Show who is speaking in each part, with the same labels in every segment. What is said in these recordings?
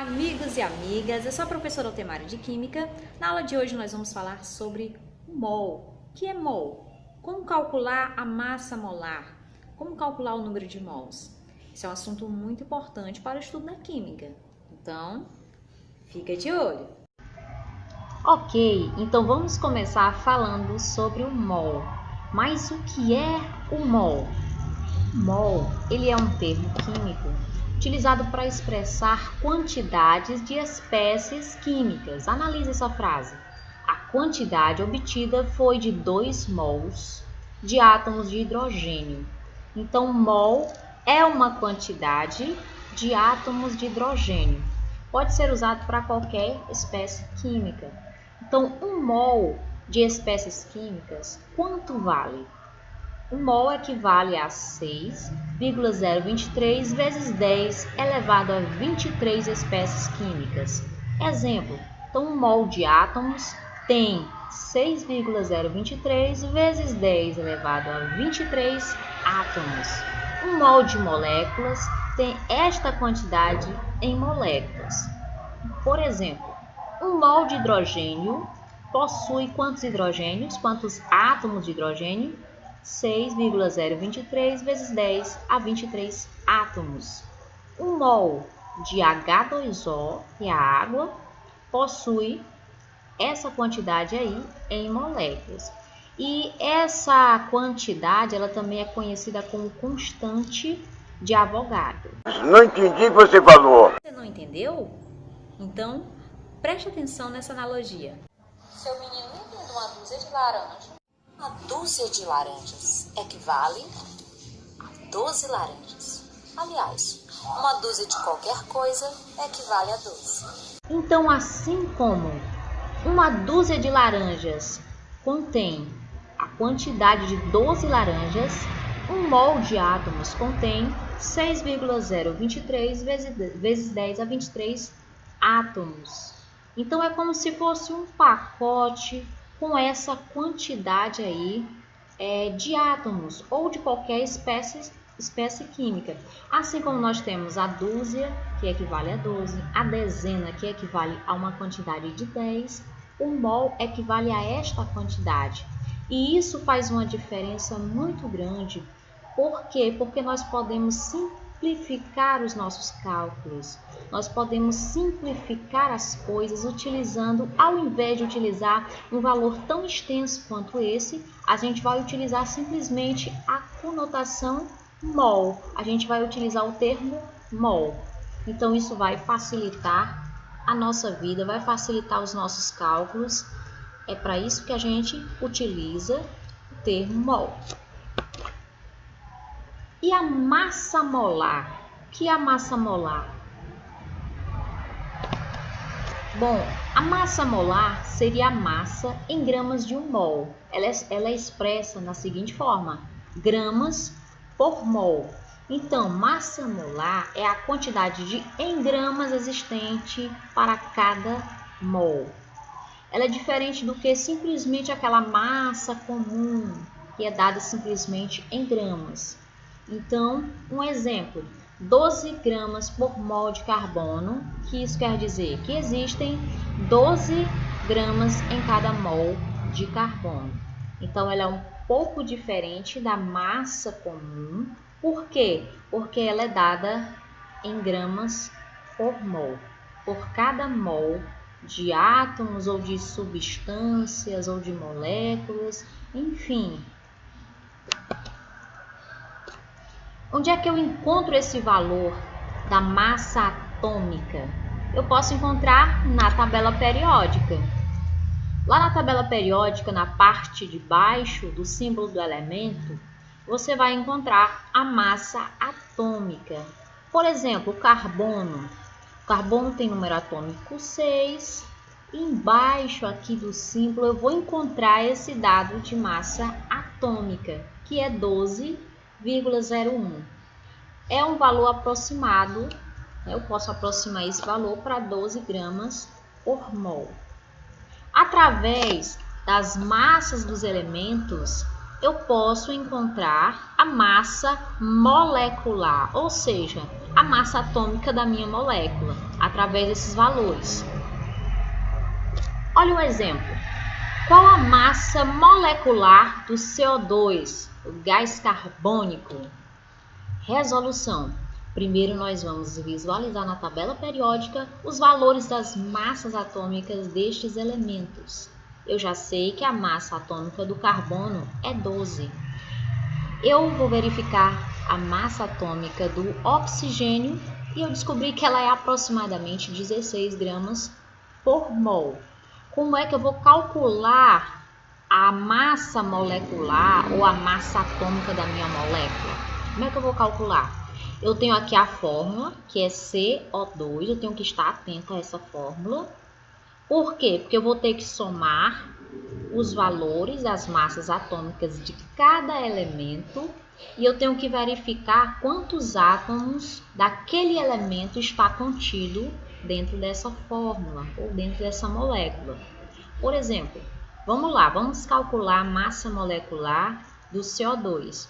Speaker 1: Amigos e amigas, eu sou a professora Altemara de Química. Na aula de hoje nós vamos falar sobre o mol. O que é mol? Como calcular a massa molar? Como calcular o número de mols? Isso é um assunto muito importante para o estudo da química. Então, fica de olho. Ok, então vamos começar falando sobre o mol. Mas o que é o mol? O mol, ele é um termo químico utilizado para expressar quantidades de espécies químicas. Analise essa frase. A quantidade obtida foi de 2 mols de átomos de hidrogênio. Então, mol é uma quantidade de átomos de hidrogênio. Pode ser usado para qualquer espécie química. Então, um mol de espécies químicas, quanto vale? Um mol equivale a 6,023 vezes 10 elevado a 23 espécies químicas. Exemplo, então um mol de átomos tem 6,023 vezes 10 elevado a 23 átomos. Um mol de moléculas tem esta quantidade em moléculas. Por exemplo, um mol de hidrogênio possui quantos hidrogênios? Quantos átomos de hidrogênio? 6,023 vezes 10 a 23 átomos. Um mol de H2O, que é a água, possui essa quantidade aí em moléculas. E essa quantidade, ela também é conhecida como constante de Avogadro.
Speaker 2: Não entendi o que você falou.
Speaker 1: Você não entendeu? Então, preste atenção nessa analogia.
Speaker 3: Seu menino me entende uma dúzia de laranjas. Uma dúzia de laranjas equivale a 12 laranjas. Aliás, uma dúzia de qualquer coisa equivale a 12.
Speaker 1: Então, assim como uma dúzia de laranjas contém a quantidade de 12 laranjas, um mol de átomos contém 6,023 vezes 10 a 23 átomos. Então, é como se fosse um pacote com essa quantidade aí de átomos ou de qualquer espécie química. Assim como nós temos a dúzia, que equivale a 12, a dezena, que equivale a uma quantidade de 10, o mol equivale a esta quantidade. E isso faz uma diferença muito grande. Por quê? Porque nós podemos simplificar os nossos cálculos. Nós podemos simplificar as coisas utilizando, ao invés de utilizar um valor tão extenso quanto esse, a gente vai utilizar simplesmente a conotação mol. A gente vai utilizar o termo mol. Então, isso vai facilitar a nossa vida, vai facilitar os nossos cálculos. É para isso que a gente utiliza o termo mol. E a massa molar? O que é a massa molar? Bom, a massa molar seria a massa em gramas de um mol. Ela é expressa na seguinte forma: gramas por mol. Então, massa molar é a quantidade em gramas existente para cada mol. Ela é diferente do que simplesmente aquela massa comum, que é dada simplesmente em gramas. Então, um exemplo, 12 gramas por mol de carbono, que isso quer dizer que existem 12 gramas em cada mol de carbono. Então, ela é um pouco diferente da massa comum. Por quê? Porque ela é dada em gramas por mol. Por cada mol de átomos ou de substâncias ou de moléculas, enfim. Onde é que eu encontro esse valor da massa atômica? Eu posso encontrar na tabela periódica. Lá na tabela periódica, na parte de baixo do símbolo do elemento, você vai encontrar a massa atômica. Por exemplo, o carbono. O carbono tem número atômico 6. E embaixo aqui do símbolo eu vou encontrar esse dado de massa atômica, que é 12,01. É um valor aproximado, eu posso aproximar esse valor para 12 gramas por mol. Através das massas dos elementos, eu posso encontrar a massa molecular, ou seja, a massa atômica da minha molécula, através desses valores. Olha um exemplo. Qual a massa molecular do CO2, o gás carbônico? Resolução. Primeiro nós vamos visualizar na tabela periódica os valores das massas atômicas destes elementos. Eu já sei que a massa atômica do carbono é 12. Eu vou verificar a massa atômica do oxigênio e eu descobri que ela é aproximadamente 16 gramas por mol. Como é que eu vou calcular a massa molecular ou a massa atômica da minha molécula? Como é que eu vou calcular? Eu tenho aqui a fórmula, que é CO2, eu tenho que estar atento a essa fórmula. Por quê? Porque eu vou ter que somar os valores das massas atômicas de cada elemento e eu tenho que verificar quantos átomos daquele elemento está contido dentro dessa fórmula ou dentro dessa molécula. Por exemplo, vamos lá, vamos calcular a massa molecular do CO2.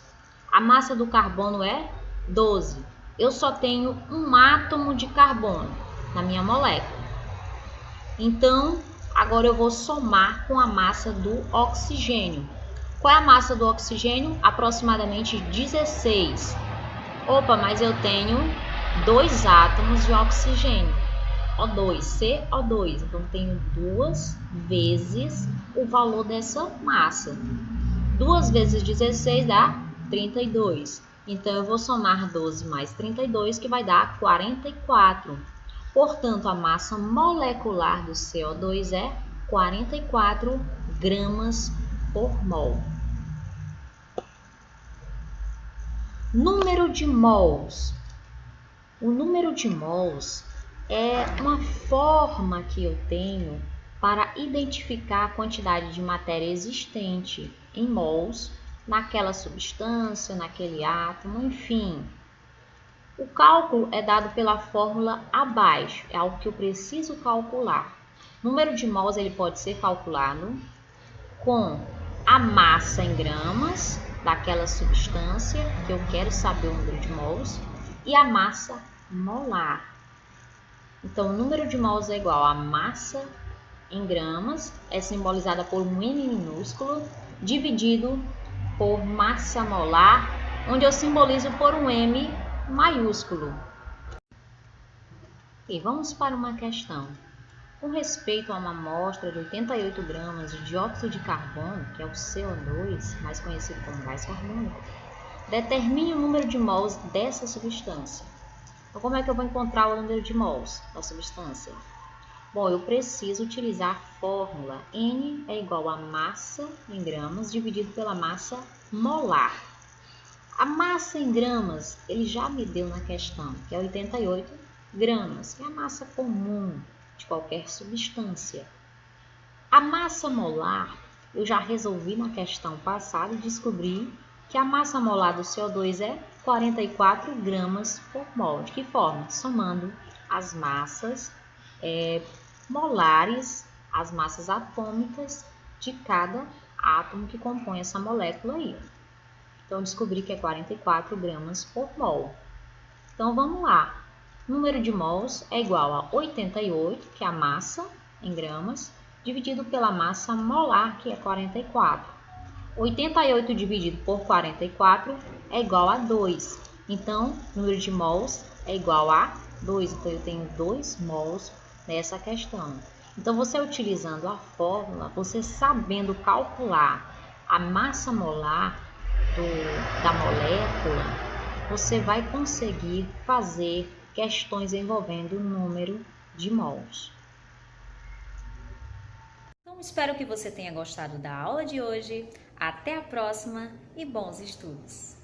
Speaker 1: A massa do carbono é 12. Eu só tenho um átomo de carbono na minha molécula. Então, agora eu vou somar com a massa do oxigênio. Qual é a massa do oxigênio? Aproximadamente 16. Opa, mas eu tenho 2 átomos de oxigênio. O2, CO2. Então, tenho 2 vezes o valor dessa massa. 2 vezes 16 dá 32. Então, eu vou somar 12 mais 32, que vai dar 44. Portanto, a massa molecular do CO2 é 44 gramas por mol. Número de mols. O número de mols é uma forma que eu tenho para identificar a quantidade de matéria existente em mols naquela substância, naquele átomo, enfim. O cálculo é dado pela fórmula abaixo, é algo que eu preciso calcular. O número de mols ele pode ser calculado com a massa em gramas daquela substância, que eu quero saber o número de mols, e a massa molar. Então, o número de mols é igual a massa em gramas, é simbolizada por um M minúsculo, dividido por massa molar, onde eu simbolizo por um M maiúsculo. E vamos para uma questão. Com respeito a uma amostra de 88 gramas de dióxido de carbono, que é o CO2, mais conhecido como gás carbônico, determine o número de mols dessa substância. Então, como é que eu vou encontrar o número de mols da substância? Bom, eu preciso utilizar a fórmula N é igual a massa em gramas dividido pela massa molar. A massa em gramas, ele já me deu na questão, que é 88 gramas, que é a massa comum de qualquer substância. A massa molar, eu já resolvi na questão passada e descobri que a massa molar do CO2 é 44 gramas por mol. De que forma? Somando as massas molares, as massas atômicas de cada átomo que compõe essa molécula aí. Então, descobri que é 44 gramas por mol. Então, vamos lá. O número de mols é igual a 88, que é a massa em gramas, dividido pela massa molar, que é 44. 88 dividido por 44 é igual a 2. Então, o número de mols é igual a 2. Então, eu tenho 2 mols nessa questão. Então, você utilizando a fórmula, você sabendo calcular a massa molar da molécula, você vai conseguir fazer questões envolvendo o número de mols.
Speaker 4: Então, espero que você tenha gostado da aula de hoje. Até a próxima e bons estudos!